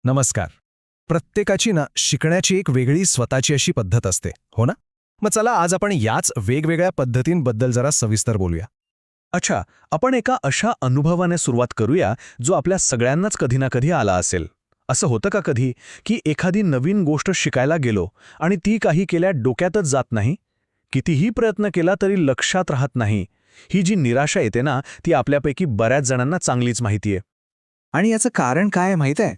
नमस्कार. प्रत्येकाची शिकण्याची एक वेगळी स्वतःची अशी पद्धत असते, हो ना? मग चला आज आपण याच वेगवेगळ्या पद्धतींबद्दल जरा सविस्तर बोलूया. अच्छा, आपण एका अशा अनुभवाने सुरुवात करूया जो आपल्या सगळ्यांनाच कधी ना कधी आला असेल. असं होतं का कधी की एखादी नवीन गोष्ट शिकायला गेलो आणि ती काही केल्या डोक्यातच जात नाही? कितीही प्रयत्न केला तरी लक्षात राहत नाही. ही जी निराशा येते ना, ती आपल्यापैकी बऱ्याच जणांना चांगलीच माहिती आहे. आणि याचं कारण काय आहे माहीत आहे?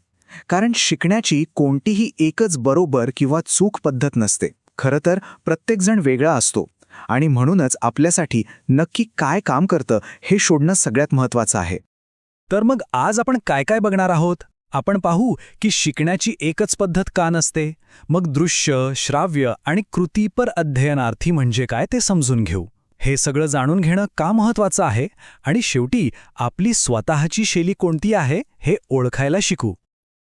कारण शिकण्याची कोणतीही एकच बरोबर किंवा चूक पद्धत नसते. खरं तर प्रत्येकजण वेगळा असतो आणि म्हणूनच आपल्यासाठी नक्की काय काम करतं हे शोधणं सगळ्यात महत्त्वाचं आहे. तर मग आज आपण काय काय बघणार आहोत? आपण पाहू की शिकण्याची एकच पद्धत का नसते. मग दृश्य, श्राव्य आणि कृतीपर अध्ययनार्थी म्हणजे काय ते समजून घेऊ. हे सगळं जाणून घेणं का महत्त्वाचं आहे आणि शेवटी आपली स्वतःची शैली कोणती आहे हे ओळखायला शिकू.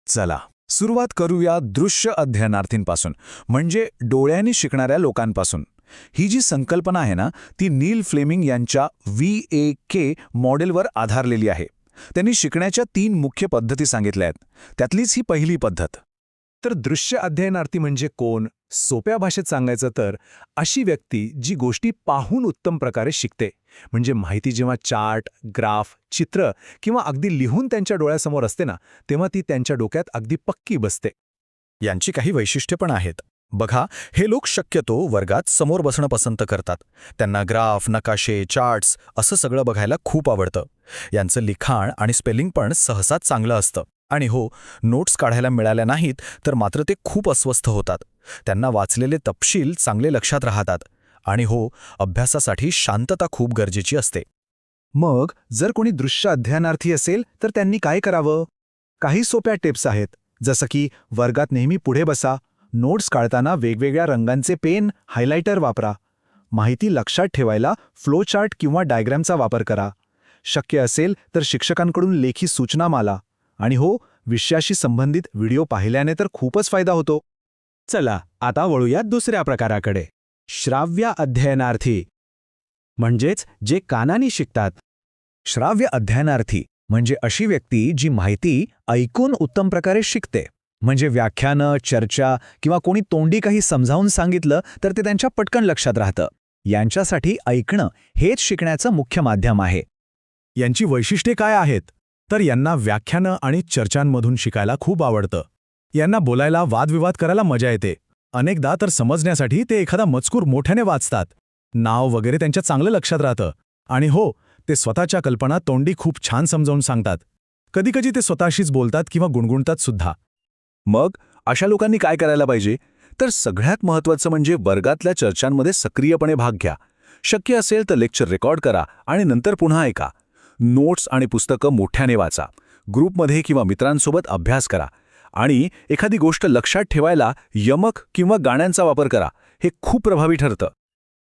चला सुरुवात करूया दृश्य अध्ययनार्थींपासून, म्हणजे डोळ्यांनी शिकणाऱ्या लोकांपासून. ही जी संकल्पना आहे ना, ती नील फ्लेमिंग यांच्या VAK मॉडेलवर आधारलेली आहे. त्यांनी शिकण्याच्या 3 मुख्य पद्धती सांगितल्या आहेत. त्यातलीच ही पहिली पद्धत. तर दृश्य अध्ययनार्थी म्हणजे कोण? सोप्या भाषेत सांगायचं तर अशी व्यक्ती जी गोष्टी पाहून उत्तम प्रकारे शिकते. म्हणजे माहिती जेव्हा चार्ट, ग्राफ, चित्र किंवा अगदी लिहून त्यांच्या डोळ्यासमोर असते ना, तेव्हा ती त्यांच्या डोक्यात अगदी पक्की बसते. यांची काही वैशिष्ट्ये पण आहेत. बघा, हे लोक शक्यतो वर्गात समोर बसणं पसंत करतात. त्यांना ग्राफ, नकाशे, चार्ट्स असं सगळं बघायला खूप आवडतं. यांचं लिखाण आणि स्पेलिंग पण सहसा चांगलं असतं. आणि हो, नोट्स काढायला मिळाल्या नाहीत तर मात्र ते खूप अस्वस्थ होतात. त्यांना वाचलेले तपशील चांगले लक्षात राहतात. आणि हो, अभ्यासासाठी शांतता खूप गरजेची असते. मग जर कोणी दृश्य अध्ययनार्थी असेल तर त्यांनी काय करावं? काही सोप्या टिप्स आहेत, जसं की वर्गात नेहमी पुढे बसा, नोट्स काढताना वेगवेगळ्या रंगांचे पेन, हायलायटर वापरा, माहिती लक्षात ठेवायला फ्लोचार्ट किंवा डायग्रामचा वापर करा, शक्य असेल तर शिक्षकांकडून लेखी सूचना माला, आणि हो, विषयाशी संबंधित व्हिडिओ पाहिल्याने तर खूपच फायदा होतो. चला आता वळूया दुसऱ्या प्रकाराकडे. श्राव्य अध्ययनार्थी म्हणजेच जे कानाने शिकतात. श्राव्य अध्ययनार्थी म्हणजे अशी व्यक्ती जी माहिती ऐकून उत्तम प्रकारे शिकते. म्हणजे व्याख्यानं, चर्चा किंवा कोणी तोंडी काही समजावून सांगितलं तर ते त्यांच्या पटकन लक्षात राहतं. यांच्यासाठी ऐकणं हेच शिकण्याचं मुख्य माध्यम आहे. यांची वैशिष्ट्ये काय आहेत? तर यांना व्याख्यानं आणि चर्चांमधून शिकायला खूप आवडतं. यांना बोलायला, वादविवाद करायला मजा येते. अनेकदा तर समजण्यासाठी ते एखादा मजकूर मोठ्याने वाचतात. नाव वगैरे त्यांच्या चांगलं लक्षात राहतं. आणि हो, ते स्वतःच्या कल्पना तोंडी खूप छान समजावून सांगतात. कधीकधी ते स्वतःशीच बोलतात किंवा गुणगुणतात सुद्धा. मग अशा लोकांनी काय करायला पाहिजे? तर सगळ्यात महत्त्वाचं म्हणजे वर्गातल्या चर्चांमध्ये सक्रियपणे भाग घ्या. शक्य असेल तर लेक्चर रेकॉर्ड करा आणि नंतर पुन्हा ऐका. नोट्स आणि पुस्तकं मोठ्याने वाचा. ग्रुपमध्ये किंवा मित्रांसोबत अभ्यास करा. आणि एखादी गोष्ट लक्षात ठेवायला यमक किंवा गाण्यांचा वापर करा. हे खूप प्रभावी ठरतं.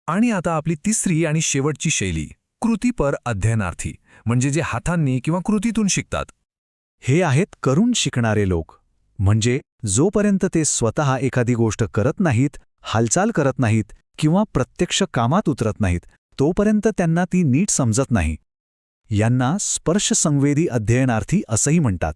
आणि आता आपली तिसरी आणि शेवटची शैली, कृतीपर अध्ययनार्थी म्हणजे जे हातांनी किंवा कृतीतून शिकतात. हे आहेत करून शिकणारे लोक. म्हणजे जोपर्यंत ते स्वतः एखादी गोष्ट करत नाहीत, हालचाल करत नाहीत किंवा प्रत्यक्ष कामात उतरत नाहीत, तोपर्यंत त्यांना ती नीट समजत नाही. यांना स्पर्शसंवेदी अध्ययनार्थी असंही म्हणतात.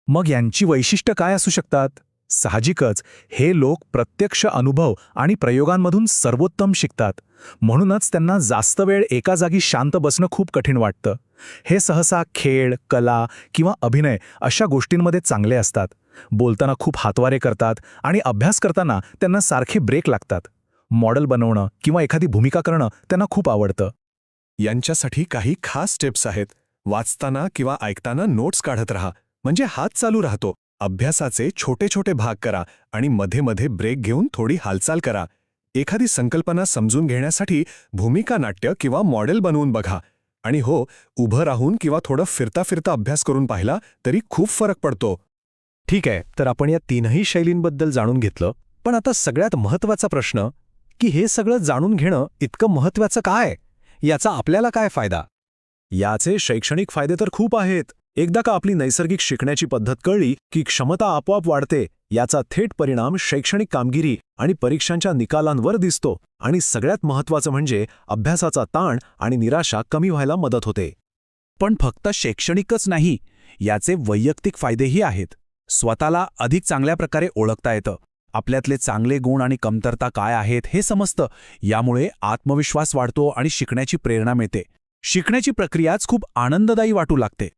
मग यांची वैशिष्ट्य काय असू शकतात? साहजिकच हे लोक प्रत्यक्ष अनुभव आणि प्रयोगांमधून सर्वोत्तम शिकतात. म्हणूनच त्यांना जास्त वेळ एका जागी शांत बसणं खूप कठीण वाटतं. हे सहसा खेळ, कला किंवा अभिनय अशा गोष्टींमध्ये चांगले असतात. बोलताना खूप हातवारे करतात आणि अभ्यास करताना त्यांना सारखे ब्रेक लागतात. मॉडेल बनवणं किंवा एखादी भूमिका करणं त्यांना खूप आवडतं. यांच्यासाठी काही खास टिप्स आहेत. वाचताना किंवा ऐकताना नोट्स काढत राहा, म्हणजे हात चालू राहतो. अभ्यासाचे छोटे छोटे भाग करा आणि मध्ये मध्ये ब्रेक घेऊन थोडी हालचाल करा. एखादी संकल्पना समजून घेण्यासाठी भूमिका नाट्य किंवा मॉडेल बनवून बघा. आणि हो, उभं राहून किंवा थोडं फिरता फिरता अभ्यास करून पाहिला तरी खूप फरक पडतो. ठीक आहे, तर आपण या 3ही शैलींबद्दल जाणून घेतलं. पण आता सगळ्यात महत्त्वाचा प्रश्न, की हे सगळं जाणून घेणं इतकं महत्त्वाचं काय? याचा आपल्याला काय फायदा? याचे शैक्षणिक फायदे तर खूप आहेत. एकदा का आपली नैसर्गिक शिकण्याची पद्धत कळली की क्षमता आपोआप वाढते. याचा थेट परिणाम शैक्षणिक कामगिरी आणि परीक्षांच्या निकालांवर दिसतो. आणि सगळ्यात महत्त्वाचं म्हणजे अभ्यासाचा ताण आणि निराशा कमी व्हायला मदत होते. पण फक्त शैक्षणिकच नाही, याचे वैयक्तिक फायदेही आहेत. स्वतःला अधिक चांगल्या प्रकारे ओळखता येतं. आपल्यातले चांगले गुण आणि कमतरता काय आहेत हे समजतं. यामुळे आत्मविश्वास वाढतो आणि शिकण्याची प्रेरणा मिळते. शिकण्याची प्रक्रियाच खूप आनंददायी वाटू लागते.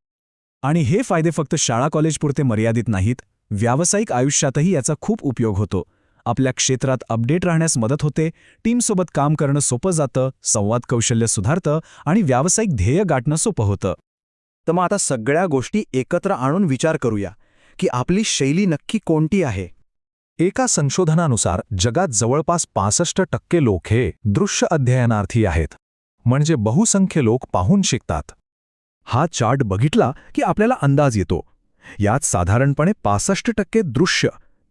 आणि हे फायदे फक्त शाळा कॉलेजपुरते मर्यादित नाहीत. व्यावसायिक आयुष्यातही याचा खूप उपयोग होतो. आपल्या क्षेत्रात अपडेट राहण्यास मदत होते, टीमसोबत काम करणं सोपं जातं, संवाद कौशल्य सुधारतं आणि व्यावसायिक ध्येय गाठणं सोपं होतं. तर मग आता सगळ्या गोष्टी एकत्र आणून विचार करूया की आपली शैली नक्की कोणती आहे. एका संशोधनानुसार जगात जवळपास 65% लोक हे दृश्य अध्ययनार्थी आहेत. म्हणजे बहुसंख्य लोक पाहून शिकतात. हा चार्ट बघितला की आपल्याला अंदाज येतो. यात साधारणपणे 65% दृश्य,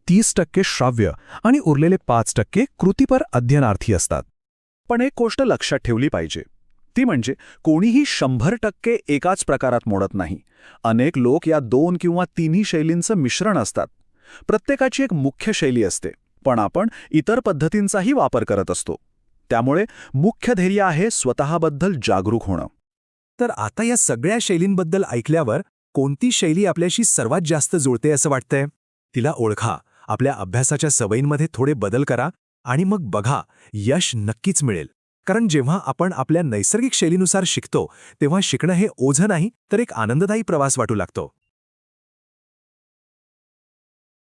30% श्राव्य आणि उरलेले 5% कृतीपर अध्ययनार्थी असतात. पण एक गोष्ट लक्षात ठेवली पाहिजे, ती म्हणजे कोणीही 100% एकाच प्रकारात मोडत नाही. अनेक लोक या 2 किंवा 3 शैलींचं मिश्रण असतात. प्रत्येकाची एक मुख्य शैली असते, पण आपण इतर पद्धतींचाही वापर करत असतो. त्यामुळे मुख्य ध्येय आहे स्वतःबद्दल जागरूक होणं. तर आता या सगळ्या शैलींबद्दल ऐकल्यावर कोणती शैली आपल्याशी सर्वात जास्त जुळते असं वाटतंय? तिला ओळखा, आपल्या अभ्यासाच्या सवयींमध्ये थोडे बदल करा आणि मग बघा, यश नक्कीच मिळेल. कारण जेव्हा आपण आपल्या नैसर्गिक शैलीनुसार शिकतो तेव्हा शिकणं हे ओझं नाही तर एक आनंददायी प्रवास वाटू लागतो.